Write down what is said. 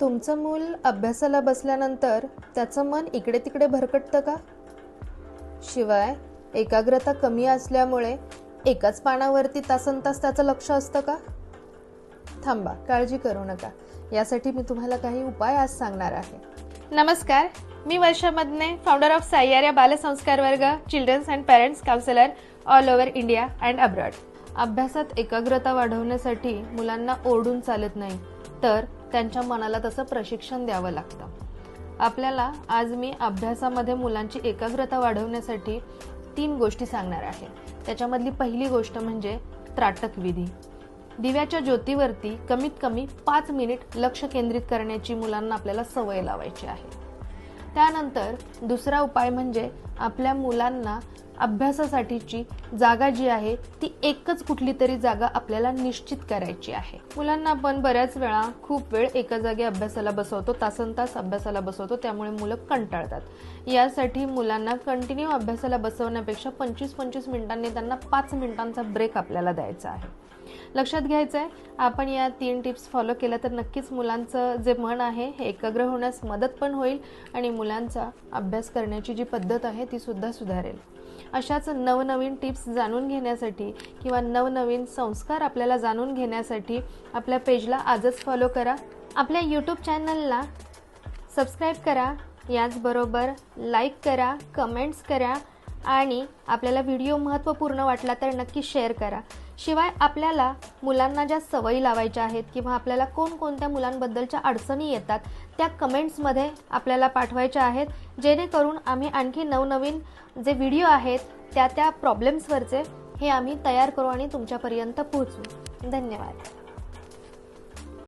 तुमचं मूल अभ्यासाला बसल्यानंतर त्याचं मन इकडे तिकडे भरकटतं का? शिवाय एकाग्रता कमी असल्यामुळे एकाच पानावरती तासनतास त्याचं लक्ष असतं का? थांबा, काळजी करू नका. यासाठी मी तुम्हाला काही उपाय आज सांगणार आहे. नमस्कार, मी वर्षा मदने, फाउंडर ऑफ सह्याद्री बालसंस्कार वर्ग, children's and parents counsellor all over India and abroad. अभ्यासात एकाग्रता वाढवण्यासाठी मुलांना ओरडून चालत नाही, तर त्यांच्या मनाला तसं प्रशिक्षण द्यावं लागतं. आपल्याला आज मी अभ्यासामध्ये मुलांची एकाग्रता वाढवण्यासाठी 3 गोष्टी सांगणार आहे. त्याच्यामधली पहिली गोष्ट म्हणजे त्राटक विधी. दिव्याच्या ज्योतीवरती कमीत कमी 5 मिनिट लक्ष केंद्रित करण्याची मुलांना आपल्याला सवय लावायची आहे. त्यानंतर दुसरा उपाय म्हणजे आपल्या मुलांना अभ्यासासाठीची जागा जी आहे ती एकच कुठली तरी जागा आपल्याला निश्चित करायची आहे. मुलांना आपण बऱ्याच वेळा खूप वेळ एका जागी अभ्यासाला बसवतो, तासनतास अभ्यासाला बसवतो, त्यामुळे मुलं कंटाळतात. यासाठी मुलांना कंटिन्यू अभ्यासाला बसवण्यापेक्षा 25-25 मिनिटांनी त्यांना 5 मिनिटांचा ब्रेक आपल्याला द्यायचा आहे. लक्षात घ्यायचं आहे, आपण या 3 टिप्स फॉलो केल्या तर नक्कीच मुलांचं जे मन आहे हे एकाग्र होण्यास मदत पण होईल आणि मुलांचा अभ्यास करण्याची जी पद्धत आहे ती सुद्धा सुधारेल. अशाच नवनवीन टिप्स जाणून घेण्यासाठी किंवा नवनवीन संस्कार आपल्याला जाणून घेण्यासाठी आपल्या पेजला आजच फॉलो करा. आपल्या यूट्यूब चॅनलला सबस्क्राईब करा. याचबरोबर लाईक करा, कमेंट्स करा आणि आपल्याला व्हिडिओ महत्त्वपूर्ण वाटला तर नक्की शेअर करा. शिवाय आपल्याला मुलांना ज्या सवयी लावायच्या आहेत किंवा आपल्याला कोणकोणत्या मुलांबद्दलच्या अडचणी येतात त्या कमेंट्समध्ये आपल्याला पाठवायच्या आहेत, जेणेकरून आम्ही आणखी नवनवीन जे व्हिडिओ आहेत त्या प्रॉब्लेम्सवरचे हे आम्ही तयार करू आणि तुमच्यापर्यंत पोहोचवू. धन्यवाद.